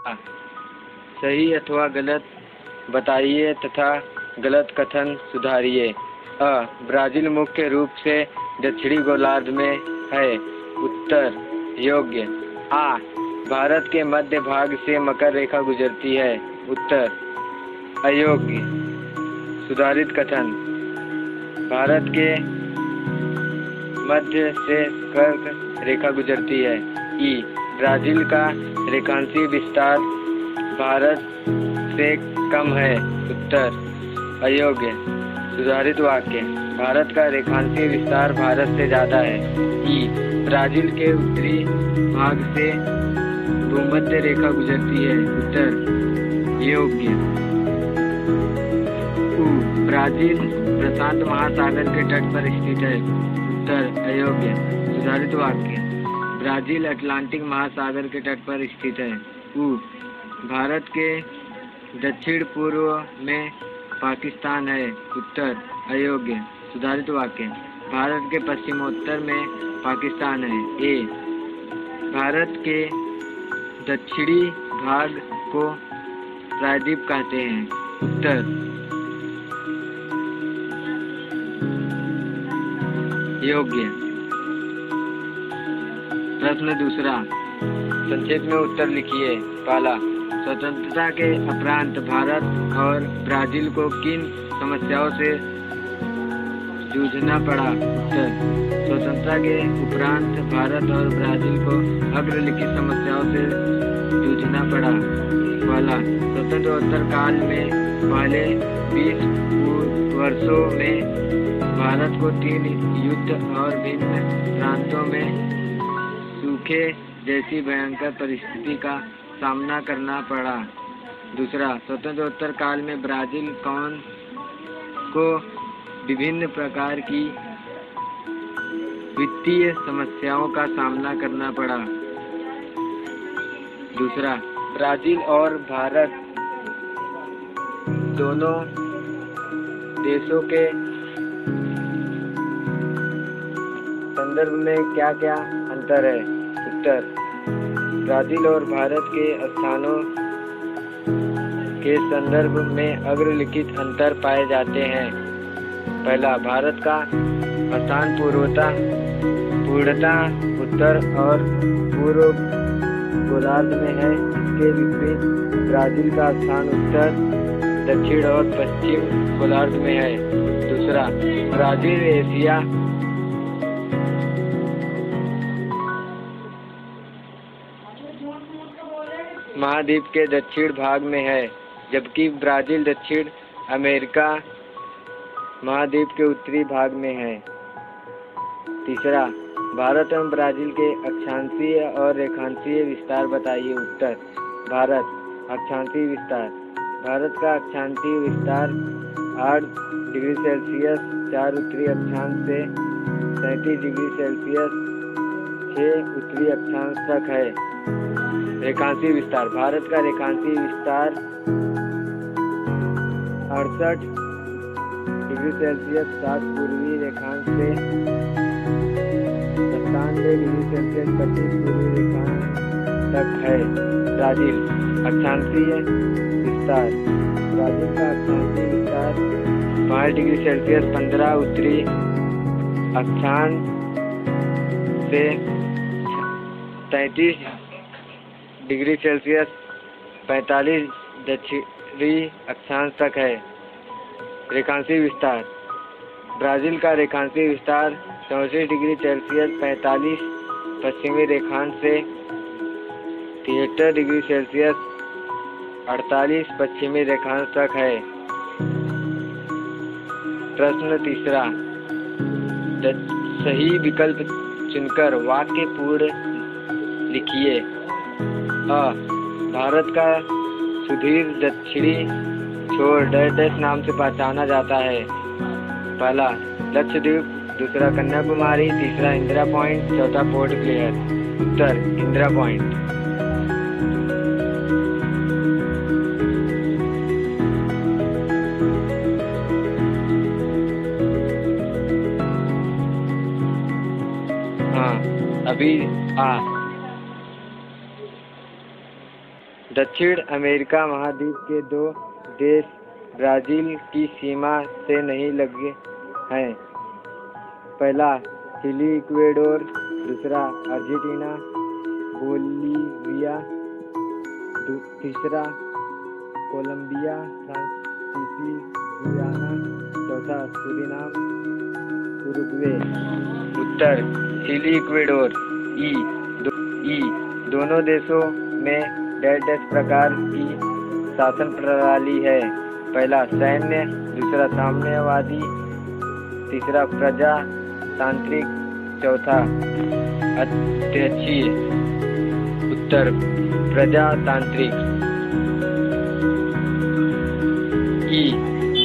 सही अथवा गलत बताइए तथा गलत कथन सुधारिए। अ ब्राज़ील मुख्य रूप से दक्षिणी गोलार्ध में है। उत्तर योग्य। आ भारत के मध्य भाग से मकर रेखा गुजरती है। उत्तर अयोग्य। सुधारित कथन। भारत के मध्य से कर्क रेखा गुजरती है। ई ब्राज़ील का रेखांशीय विस्तार भारत से कम है। उत्तर अयोग्य। सुधारित वाक्य। भारत का रेखांशीय विस्तार भारत से ज़्यादा है। ई ब्राज़ील के उत्तरी भाग से भूमध्य रेखा गुजरती है। उत्तर योग्य। उ ब्राज़ील प्रशांत महासागर के तट पर स्थित है। उत्तर अयोग्य। सुधारित वाक्य। ब्राज़ील अटलांटिक महासागर के तट पर स्थित है। उ भारत के दक्षिण पूर्व में पाकिस्तान है। उत्तर अयोग्य। सुधारित वाक्य। भारत के पश्चिमोत्तर में पाकिस्तान है। ए भारत के दक्षिणी भाग को प्रायद्वीप कहते हैं। उत्तर योग्य। प्रश्न दूसरा। संक्षेप में उत्तर लिखिए। पहला, स्वतंत्रता के उपरांत भारत और ब्राज़ील को किन समस्याओं से जूझना पड़ा? उत्तर स्वतंत्रता के उपरांत भारत और ब्राज़ील को अग्रलिखित समस्याओं से जूझना पड़ा। पहला, स्वतंत्रोत्तर काल में पहले 20 वर्षों में भारत को 3 युद्ध और भिन्न प्रांतों में सूखे जैसी भयंकर परिस्थिति का सामना करना पड़ा। दूसरा, स्वतंत्रोत्तर काल में ब्राज़ील को विभिन्न प्रकार की वित्तीय समस्याओं का सामना करना पड़ा। दूसरा, ब्राज़ील और भारत दोनों देशों के संदर्भ में क्या क्या अंतर है? उत्तर ब्राज़ील और भारत के स्थानों के संदर्भ में अग्रलिखित अंतर पाए जाते हैं। पहला, भारत का स्थान पूर्णतः उत्तर और पूर्व गोलार्ध में है। इसके विपरीत ब्राज़ील का स्थान उत्तर, दक्षिण और पश्चिम गोलार्ध में है। दूसरा, ब्राज़ील एशिया महाद्वीप के दक्षिण भाग में है, जबकि ब्राज़ील दक्षिण अमेरिका महाद्वीप के उत्तरी भाग में है। तीसरा, भारत एवं ब्राज़ील के अक्षांशीय और रेखांशीय विस्तार बताइए। उत्तर भारत अक्षांशीय विस्तार। भारत का अक्षांशीय विस्तार 8 डिग्री सेल्सियस 4 उत्तरी अक्षांश से 37 डिग्री सेल्सियस 6 उत्तरी अक्षांश तक है। रेखांशीय विस्तार। भारत का रेखांशीय विस्तार 68 डिग्री सेल्सियस 7 पूर्वी रेखांश से 97 डिग्री सेल्सियस 25 पूर्वी रेखांश तक है। ब्राज़ील अक्षांशीय विस्तार। ब्राज़ील का अक्षांशीय विस्तार 5 डिग्री सेल्सियस 15 उत्तरी अक्षांश से 33 डिग्री सेल्सियस 45 दक्षिणी अक्षांश तक है। रेखांशीय विस्तार। ब्राज़ील का रेखांशीय विस्तार 34 डिग्री सेल्सियस 45 पश्चिमी रेखांश से 73 डिग्री सेल्सियस 48 पश्चिमी रेखांश तक है। प्रश्न तीसरा। सही विकल्प चुनकर वाक्य पूर्ण लिखिए। अ भारत का सुदूर दक्षिणी छोर डैश नाम से पहचाना जाता है। पहला, लक्षद्वीप। दूसरा, कन्याकुमारी। तीसरा, इंदिरा पॉइंट। चौथा, पोर्ट ब्लेयर। उत्तर इंदिरा पॉइंट। हाँ, अभी दक्षिण अमेरिका महाद्वीप के दो देश ब्राज़ील की सीमा से नहीं लगे हैं। पहला चिली इक्वेडोर, दूसरा अर्जेंटीना, बोलीविया, तीसरा कोलंबिया, फ्रांसीसी गुयाना, चौथा सूरीनाम, उरुग्वे। उत्तर चिली इक्वेडोर। ई दोनों देशों में डैश प्रकार की शासन प्रणाली है। पहला सैन्य, दूसरा साम्यवादी, तीसरा प्रजातांत्रिक, चौथा अध्यक्षीय। उत्तर प्रजातांत्रिक।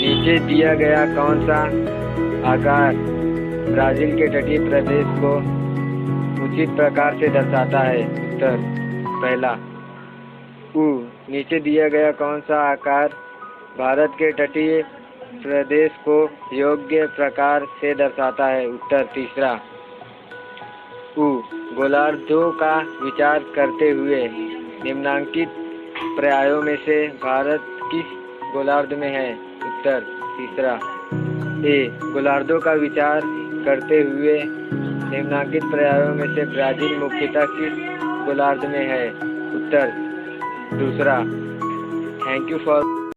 नीचे दिया गया कौन सा आकार ब्राज़ील के तटीय प्रदेश को उचित प्रकार से दर्शाता है? उत्तर पहला ऊ। नीचे दिया गया कौन सा आकार भारत के तटीय प्रदेश को योग्य प्रकार से दर्शाता है? उत्तर तीसरा ऊ। गोलार्धों का विचार करते हुए निम्नलिखित पर्यायों में से भारत किस गोलार्ध में है? उत्तर तीसरा ए। गोलार्धों का विचार करते हुए निम्नलिखित पर्यायों में से ब्राज़ील मुख्यतः किस गोलार्ध में है? उत्तर दूसरा। Thank you for